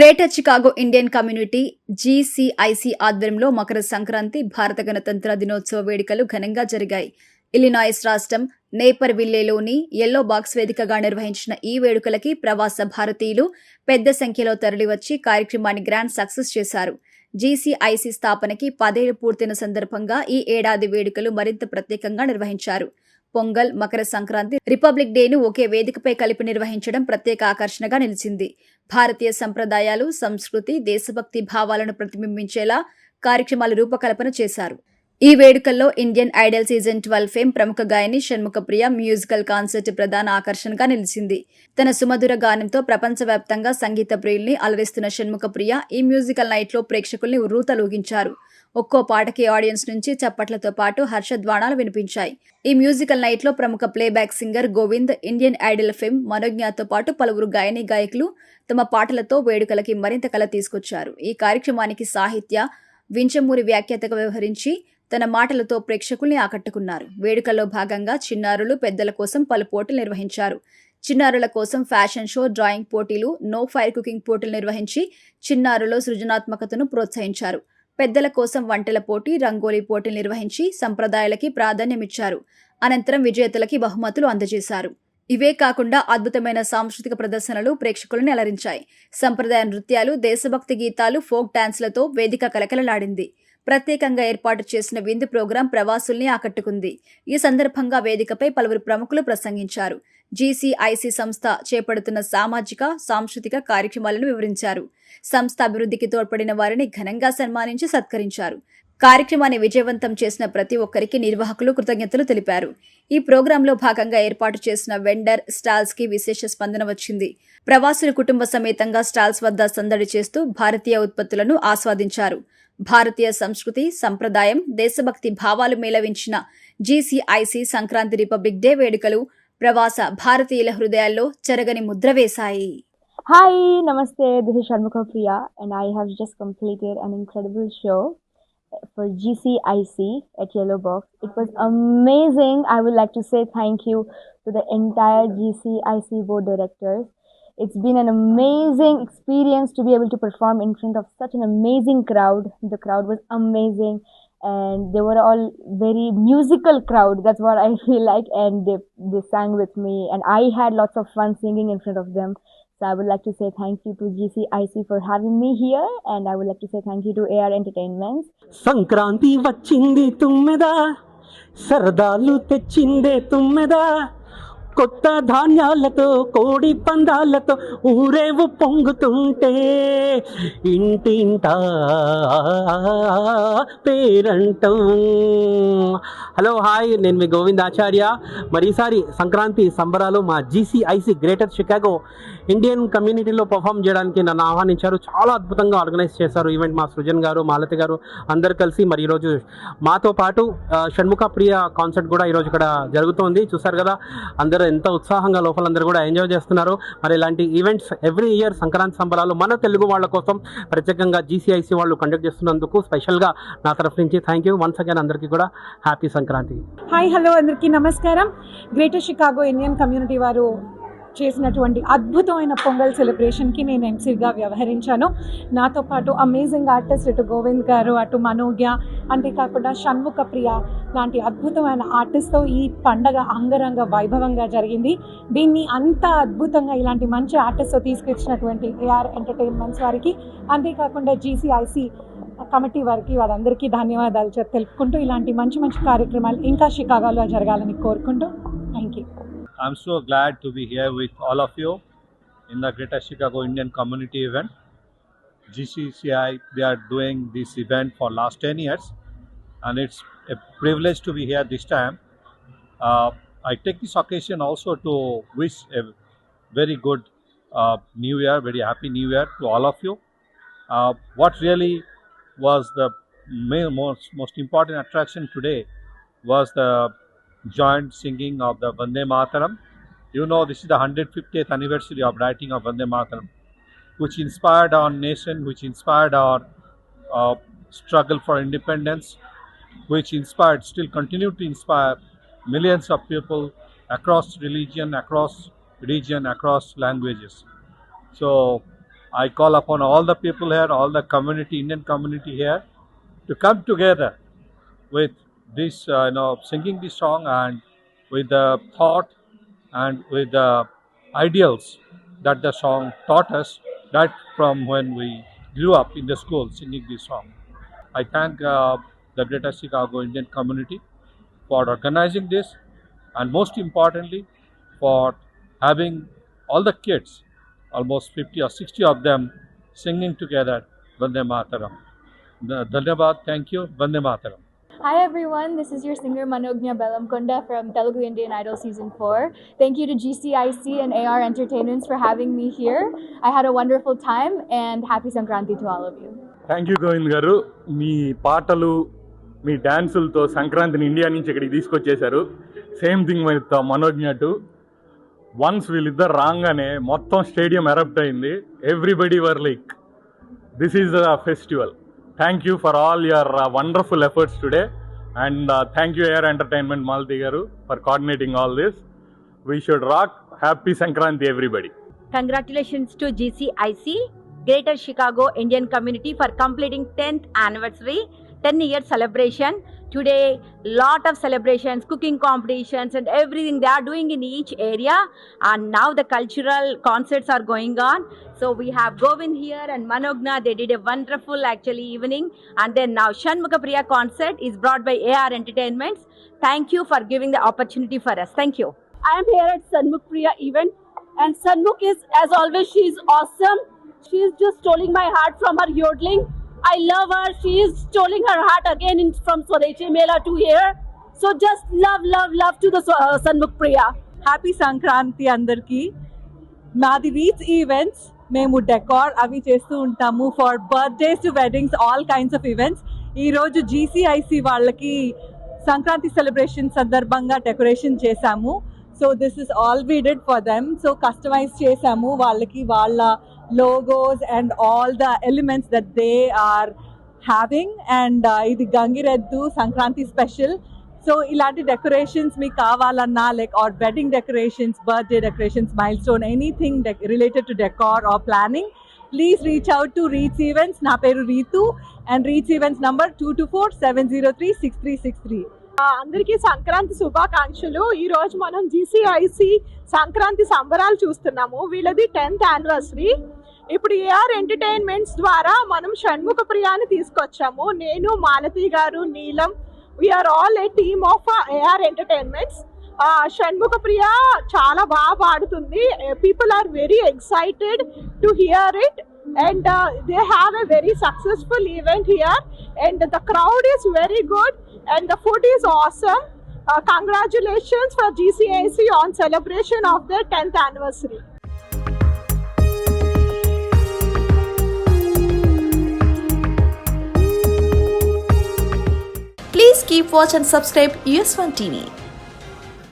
Greater Chicago Indian community జీసీఐసీ ఆధ్వర్యంలో మకర సంక్రాంతి భారత గణతంత్ర దినోత్సవ వేడుకలు ఘనంగా జరిగాయి. ఇల్లినాయిస్ రాష్ట్రం నేపర్ విల్లేలోని ఎల్లో బాక్స్ వేదికగా నిర్వహించిన ఈ వేడుకలకి ప్రవాస భారతీయులు పెద్ద సంఖ్యలో తరలివచ్చి కార్యక్రమాన్ని గ్రాండ్ సక్సెస్ చేశారు. జీసీఐసీ స్థాపనకి 10 ఏళ్లు పూర్తయిన సందర్భంగా ఈ ఏడాది వేడుకలు మరింత ప్రత్యేకంగా నిర్వహించారు. పొంగల్, మకర సంక్రాంతి, రిపబ్లిక్ డేను ఒకే వేదికపై కలిపి నిర్వహించడం ప్రత్యేక ఆకర్షణగా నిలిచింది. భారతీయ సంప్రదాయాలు, సంస్కృతి, దేశభక్తి భావాలను ప్రతిబింబించేలా కార్యక్రమాలు రూపకల్పన చేశారు. ఈ వేడుకల్లో ఇండియన్ ఐడల్ సీజన్ 12 ఫేమ్ ప్రముఖ గాయని షణ్ముఖప్రియ మ్యూజికల్ కాన్సర్ట్ ప్రధాన ఆకర్షణగా నిలిచింది. తన సుమధుర గానంతో ప్రపంచవ్యాప్తంగా సంగీత ప్రియుల్ని అలరిస్తున్న షణ్ముఖప్రియ ఈ మ్యూజికల్ నైట్లో ప్రేక్షకుల్ని ఉర్రూతలూగించారు. ఒక్కో పాటకి ఆడియన్స్ నుంచి చప్పట్లతో పాటు హర్షధ్వానాలు వినిపించాయి. ఈ మ్యూజికల్ నైట్లో ప్రముఖ playback singer Govind, Indian Idol fame మనోజ్ఞతో పాటు పలువురు గాయని గాయకులు తమ పాటలతో వేడుకలకి మరింత కళ తీసుకొచ్చారు. ఈ కార్యక్రమానికి సాహిత్య వించమూరి వ్యాఖ్యాతగా వ్యవహరించి తన మాటలతో ప్రేక్షకుల్ని ఆకట్టుకున్నారు. వేడుకల్లో భాగంగా చిన్నారులు, పెద్దల కోసం పలు పోటీలు నిర్వహించారు. చిన్నారుల కోసం ఫ్యాషన్ షో, డ్రాయింగ్ పోటీలు, నో ఫైర్ కుకింగ్ పోటీలు నిర్వహించి చిన్నారులో సృజనాత్మకతను ప్రోత్సహించారు. పెద్దల కోసం వంటల పోటీ, రంగోలీ పోటీలు నిర్వహించి సంప్రదాయాలకి ప్రాధాన్యమిచ్చారు. అనంతరం విజేతలకి బహుమతులు అందజేశారు. ఇవే కాకుండా అద్భుతమైన సాంస్కృతిక ప్రదర్శనలు ప్రేక్షకులను అలరించాయి. సంప్రదాయ నృత్యాలు, దేశభక్తి గీతాలు, ఫోక్ డాన్స్లతో వేదిక కలకలలాడింది. ప్రత్యేకంగా ఏర్పాటు చేసిన విందు ప్రోగ్రాం ప్రవాసుల్ని ఆకట్టుకుంది. ఈ సందర్భంగా వేదికపై పలువురు ప్రముఖులు ప్రసంగించారు. జీసీఐసీ సంస్థ చేపడుతున్న సామాజిక, సాంస్కృతిక కార్యక్రమాలను వివరించారు. సంస్థ అభివృద్ధికి తోడ్పడిన వారిని ఘనంగా సన్మానించి సత్కరించారు. కార్యక్రమాన్ని విజయవంతం చేసిన ప్రతి ఒక్కరికి నిర్వాహకులు కృతజ్ఞతలు తెలిపారు. ఈ ప్రోగ్రాంలో భాగంగా ఏర్పాటు చేసిన వెండర్ స్టాల్స్ కి విశేష స్పందన వచ్చింది. ప్రవాసులు కుటుంబ సమేతంగా స్టాల్స్ వద్ద సందడి చేస్తూ భారతీయ ఉత్పత్తులను ఆస్వాదించారు. భారతీయ సంస్కృతి, సంప్రదాయం, దేశభక్తి భావాలు మేళవించిన జీసీఐసీ సంక్రాంతి రిపబ్లిక్ డే వేడుకలు ప్రవాస భారతీయుల హృదయాల్లో చెరగని Mudra వేశాయి. Hi, Namaste. This is Shanmukha and I have just completed an incredible show for GCIC at Yellow Box. It was amazing. I would like to say thank you to the entire GCIC board directors. It's been an amazing experience to be able to perform in front of such an amazing crowd. The crowd was amazing and they were all very musical crowd. That's what I feel like, and they sang with me and I had lots of fun singing in front of them. So I would like to say thank you to GCIC for having me here, and I would like to say thank you to AR Entertainment. Sankranti వచ్చింది తుమ్మెదా, సరదాలు తెచ్చిందే తుమ్మెదా, కొత్త ధాన్యాలతో కోడి పందాలతో ఊరేవు పొంగుతుంటే ఇంటింటా పేరంటం. Hello, hi, నేను మీ గోవింద్ ఆచార్య. మరి ఈసారి సంక్రాంతి సంబరాలు మా జీసీఐసీ గ్రేటర్ షికాగో ఇండియన్ కమ్యూనిటీలో పర్ఫామ్ చేయడానికి నన్ను ఆహ్వానించారు. చాలా అద్భుతంగా ఆర్గనైజ్ చేశారు ఈవెంట్. మా సృజన్ గారు, మాలతి గారు అందరు కలిసి మరి ఈరోజు మాతో పాటు షణ్ముఖ ప్రియ కాన్సర్ట్ కూడా ఈరోజు ఇక్కడ జరుగుతోంది. చూసారు కదా, అందరూ ఎంత ఉత్సాహంగా లోపలందరూ కూడా ఎంజాయ్ చేస్తున్నారు. మరి ఇలాంటి ఈవెంట్స్ ఎవ్రీ ఇయర్ సంక్రాంతి సంబరాలు మన తెలుగు వాళ్ళ కోసం ప్రత్యేకంగా జీసీఐసీ వాళ్ళు కండక్ట్ చేస్తున్నందుకు స్పెషల్గా నా తరఫు నుంచి థ్యాంక్ యూ వన్స్ అగైన్. అందరికీ కూడా హ్యాపీ సంక్రాంతి. హాయ్, హలో, అందరికీ నమస్కారం. గ్రేటర్ షికాగో ఇండియన్ కమ్యూనిటీ వారు చేసినటువంటి అద్భుతమైన పొంగల్ సెలబ్రేషన్కి నేను ఎంసీగా వ్యవహరించాను. నాతో పాటు అమేజింగ్ ఆర్టిస్ట్ ఇటు గోవింద్ గారు, అటు మనోజ్ఞ, అంతేకాకుండా షణ్ముఖ ప్రియ లాంటి అద్భుతమైన ఆర్టిస్ట్తో ఈ పండగ అంగరంగ వైభవంగా జరిగింది. దీన్ని అంత అద్భుతంగా ఇలాంటి మంచి ఆర్టిస్ట్తో తీసుకొచ్చినటువంటి ఏఆర్ ఎంటర్టైన్మెంట్స్ వారికి, అంతేకాకుండా జీసీఐసీ కమిటీ వారికి, వాళ్ళందరికీ ధన్యవాదాలు తెలుపుకుంటూ ఇలాంటి మంచి మంచి కార్యక్రమాలు ఇంకా షికాగోలో జరగాలని కోరుకుంటూ thank you. I'm so glad to be here with all of you in the Greater Chicago Indian Community event. GCCI, they are doing this event for last 10 years and it's a privilege to be here this time. I take this occasion also to wish a very good New Year, very happy New Year to all of you. What really was the most important attraction today was the joint singing of the Vande Mataram. You know, this is the 150th anniversary of writing of Vande Mataram, which inspired our nation, which inspired our struggle for independence, which inspired, still continue to inspire millions of people across religion, across region, across languages. So I call upon all the people here, all the community, Indian community here, to come together with this, singing this song and with the thought and with the ideals that the song taught us, that from when we grew up in the school singing this song. I thank the Greater Chicago Indian community for organizing this, and most importantly for having all the kids, almost 50 or 60 of them, singing together Vande Mataram. Dhanyabad, thank you, Vande Mataram. Hi everyone, this is your singer Manognya Bellamkonda from Telugu Indian Idol Season 4. Thank you to GCIC and AR Entertainments for having me here. I had a wonderful time and happy Sankranti to all of you. Thank you Govind garu. మీ పాటలు, మీ డ్యాన్సులతో సంక్రాంతిని India నుంచి ఇక్కడికి తీసుకొచ్చేశారు. Same thing with Manogna too. Once వీళ్ళిద్దరు రాగానే మొత్తం స్టేడియం ఎరప్ట్ అయింది. Everybody were like this is a festival. Thank you for all your wonderful efforts today, and thank you AR entertainment Malathi garu for coordinating all this. We should rock. Happy Sankranti everybody. Congratulations to GCIC, Greater Chicago Indian Community, for completing 10th anniversary, 10-year celebration. Today, lot of celebrations, cooking competitions and everything they are doing in each area. And now the cultural concerts are going on. So we have Govind here and Manogna. They did a wonderful actually evening. And then now Shanmukha Priya concert is brought by AR Entertainments. Thank you for giving the opportunity for us. Thank you. I am here at Shanmukha Priya event, and Shanmukha is, as always, she is awesome. She is just stealing my heart from her yodeling. I love her. She is stealing her heart again from Swadeshi Mela to here. So just love, love, love to the Shanmukha Priya. Happy Sankranti అందరికీ. మాది reach events. మేము decor అవి చేస్తూ ఉంటాము for birthdays to weddings, all kinds of events. ఈరోజు GCIC వాళ్ళకి Sankranti celebration సందర్భంగా decoration చేశాము. So this is all we did for them. So customise చేసాము వాళ్ళకి వాళ్ళ logos and all the elements that they are having, and ఇది గంగిరెద్దు Sankranti special. So ఇలాంటి డెకరేషన్స్ మీకు కావాలన్నా, like or wedding decorations, birthday decorations, milestone, anything related to decor or planning, please reach out to reach events. నా పేరు Ritu, and reach events number 224-703-6363. అందరికీ సంక్రాంతి శుభాకాంక్షలు. ఈ రోజు మనం GCIC సంక్రాంతి సంబరాలు చూస్తున్నాము. వీళ్ళది 10th యానివర్సరీ. ఇప్పుడు AR ఎంటర్టైన్మెంట్స్ ద్వారా మనం షణ్ముఖ ప్రియాని తీసుకొచ్చాము. నేను, Malathi garu, Neelam, we are all a team of AR entertainments. Shanmukha Priya చాలా బాగా పాడుతుంది. People are very excited to hear it, and they have a very successful event here, and the crowd is very good and the food is awesome. Congratulations for GCIC on celebration of their 10th anniversary. Please keep watch and subscribe US1 TV.